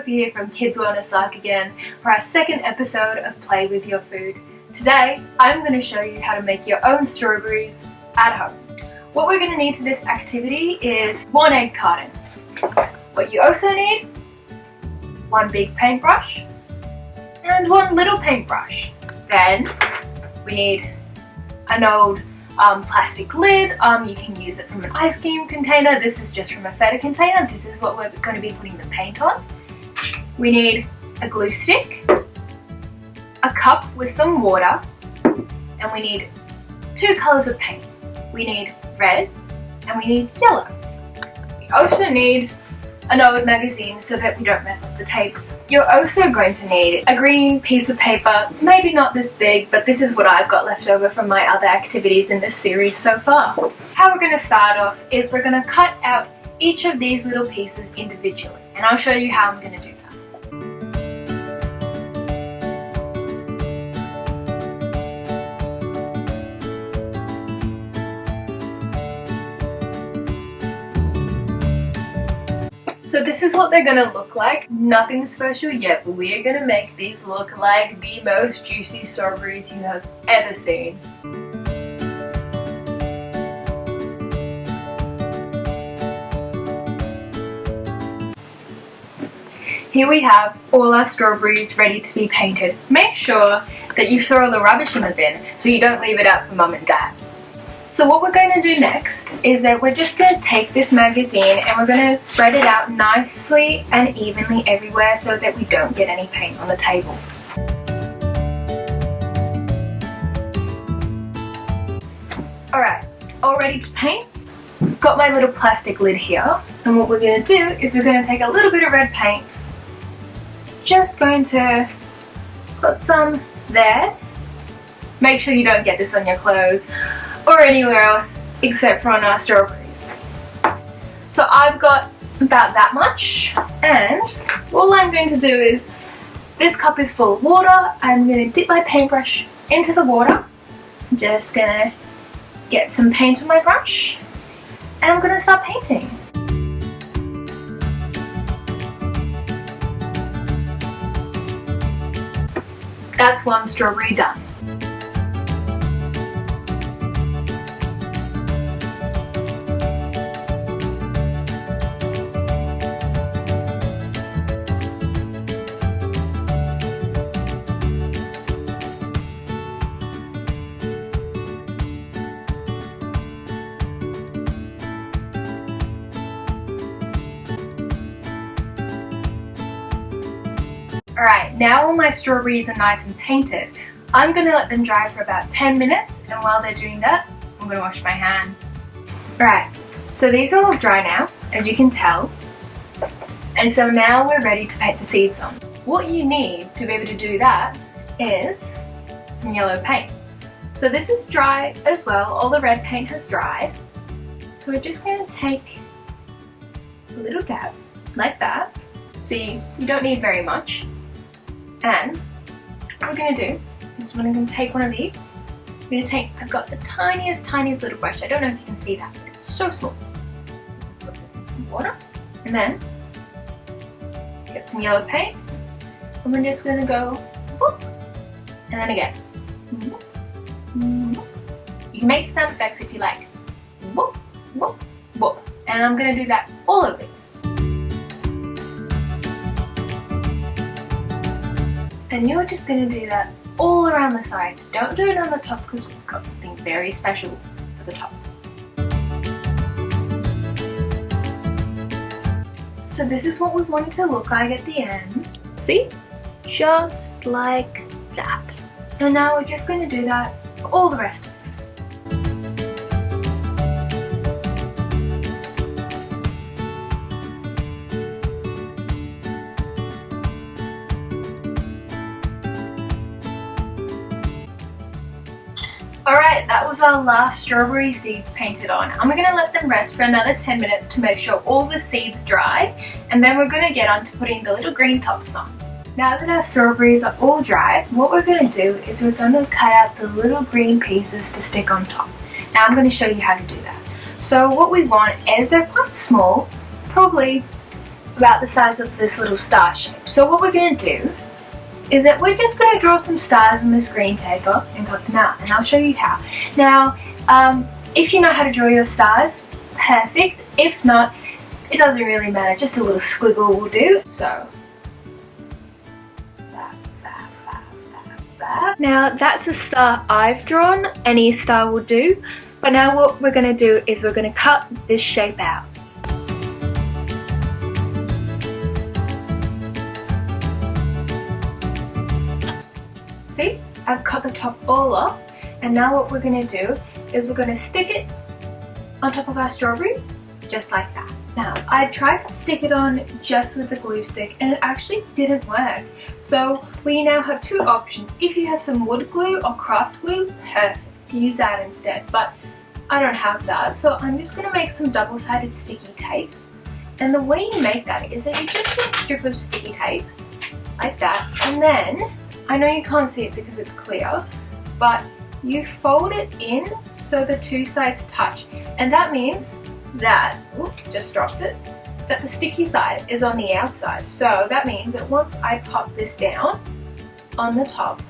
Sophie here from Kids Wellness Arc again for our second episode of Play With Your Food. Today, I'm going to show you how to make your own strawberries at home. What we're going to need for this activity is 1 egg carton. What you also need, 1 big paintbrush and 1 little paintbrush. Then we need an old plastic lid. You can use it from an ice cream container. This is just from a feta container. This is what we're going to be putting the paint on. We need a glue stick, a cup with some water, and we need 2 colors of paint. We need red and we need yellow. We also need an old magazine so that we don't mess up the table. You're also going to need a green piece of paper, maybe not this big, but this is what I've got left over from my other activities in this series so far. How we're going to start off is we're going to cut out each of these little pieces individually, and I'll show you how I'm going to do that. So this is what they're going to look like. Nothing special yet, but we are going to make these look like the most juicy strawberries you have ever seen. Here we have all our strawberries ready to be painted. Make sure that you throw all the rubbish in the bin so you don't leave it out for Mum and Dad. So what we're going to do next is that we're just going to take this magazine and we're going to spread it out nicely and evenly everywhere so that we don't get any paint on the table. Alright, all ready to paint? Got my little plastic lid here, and what we're going to do is we're going to take a little bit of red paint, just going to put some there. Make sure you don't get this on your clothes or anywhere else except for on our strawberries. So I've got about that much, and all I'm going to do is, this cup is full of water. I'm going to dip my paintbrush into the water. I'm just going to get some paint on my brush and I'm going to start painting. That's 1 strawberry done. Alright, now all my strawberries are nice and painted. I'm going to let them dry for about 10 minutes, and while they're doing that, I'm going to wash my hands. Alright, so these are all dry now, as you can tell. And so now we're ready to paint the seeds on. What you need to be able to do that is some yellow paint. So this is dry as well, all the red paint has dried. So we're just going to take a little dab, like that. See, you don't need very much. And what we're going to do is we're going to take one of these. I'm going to take, I've got the tiniest little brush. I don't know if you can see that, but it's so small. Put some water and then get some yellow paint. And we're just going to go whoop, and then again. Whoop, whoop. You can make sound effects if you like. Whoop, whoop, whoop. And I'm going to do that all over these. And you're just going to do that all around the sides. Don't do it on the top because we've got something very special for the top. So this is what we want it to look like at the end. See? Just like that. And now we're just going to do that for all the rest of it. Alright, that was our last strawberry seeds painted on. I'm going to let them rest for another 10 minutes to make sure all the seeds dry, and then we're going to get on to putting the little green tops on. Now that our strawberries are all dry, what we're going to do is we're going to cut out the little green pieces to stick on top. Now I'm going to show you how to do that. So what we want is, they're quite small, probably about the size of this little star shape. So what we're going to do is that we're just going to draw some stars on this green paper and cut them out, and I'll show you how. Now, if you know how to draw your stars, perfect. If not, it doesn't really matter, just a little squiggle will do. So, now that's a star I've drawn, any star will do. But now what we're going to do is we're going to cut this shape out. See, I've cut the top all off, and now what we're going to do is we're going to stick it on top of our strawberry, just like that. Now, I tried to stick it on just with the glue stick and it actually didn't work. So we now have two options. If you have some wood glue or craft glue, perfect, use that instead. But I don't have that, so I'm just going to make some double-sided sticky tape. And the way you make that is that you just get a strip of sticky tape, like that, and then, I know you can't see it because it's clear, but you fold it in so the two sides touch. And that means that, just dropped it, that the sticky side is on the outside. So that means that once I pop this down on the top,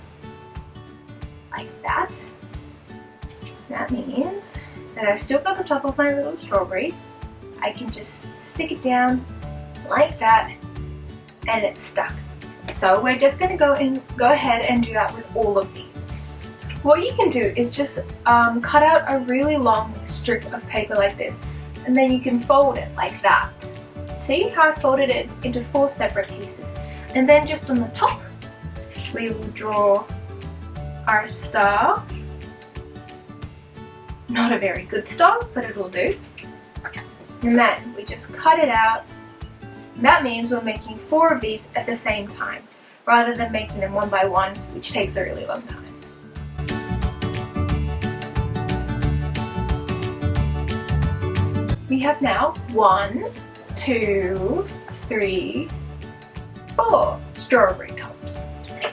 like that, that means that I've still got the top of my little strawberry. I can just stick it down like that, and it's stuck. So we're just going to go ahead and do that with all of these. What you can do is just cut out a really long strip of paper like this, and then you can fold it like that. See how I folded it into 4 separate pieces? And then just on the top, we will draw our star. Not a very good star, but it'll do. And then we just cut it out. That means we're making 4 of these at the same time, rather than making them one by one, which takes a really long time. We have now 1, 2, 3, 4 strawberry tops.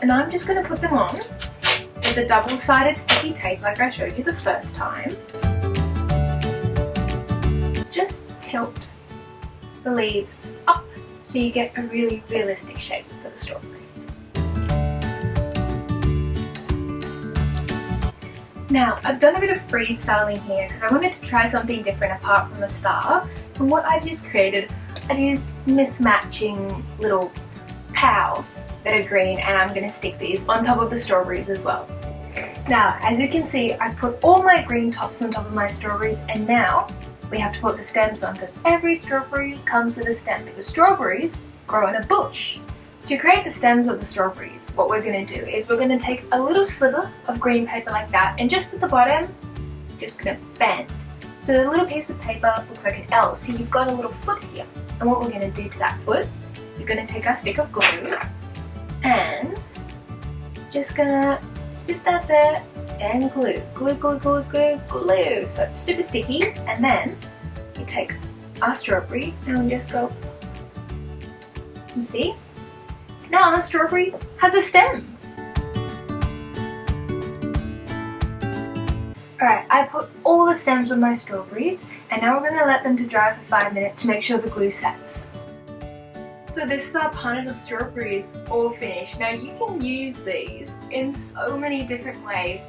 And I'm just going to put them on with a double-sided sticky tape like I showed you the first time. Just tilt the leaves up so you get a really realistic shape for the strawberry. Now, I've done a bit of freestyling here because I wanted to try something different apart from a star. And what I've just created are these mismatching little pals that are green, and I'm going to stick these on top of the strawberries as well. Now, as you can see, I put all my green tops on top of my strawberries, and now we have to put the stems on because every strawberry comes with a stem because strawberries grow in a bush. To create the stems of the strawberries, what we're going to do is we're going to take a little sliver of green paper like that, and just at the bottom, just going to bend. So the little piece of paper looks like an L, so you've got a little foot here. And what we're going to do to that foot, we're going to take our stick of glue and just going to sit that there and glue. Glue, glue, glue, glue, glue. So it's super sticky, and then we take our strawberry and we just go, you see? Now our strawberry has a stem. Alright, I put all the stems on my strawberries, and now we're going to let them to dry for 5 minutes to make sure the glue sets. So this is our punnet of strawberries all finished. Now you can use these in so many different ways.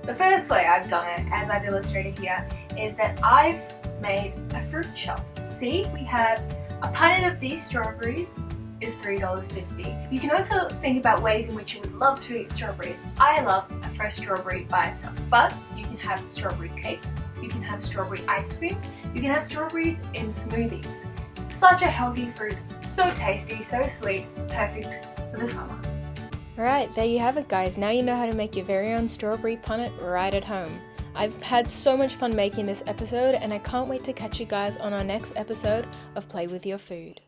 The first way I've done it, as I've illustrated here, is that I've made a fruit shop. See, we have a punnet of these strawberries is $3.50. You can also think about ways in which you would love to eat strawberries. I love a fresh strawberry by itself, but you can have strawberry cakes, you can have strawberry ice cream, you can have strawberries in smoothies. It's such a healthy fruit, so tasty, so sweet, perfect for the summer. Alright, there you have it guys. Now you know how to make your very own strawberry punnet right at home. I've had so much fun making this episode, and I can't wait to catch you guys on our next episode of Play With Your Food.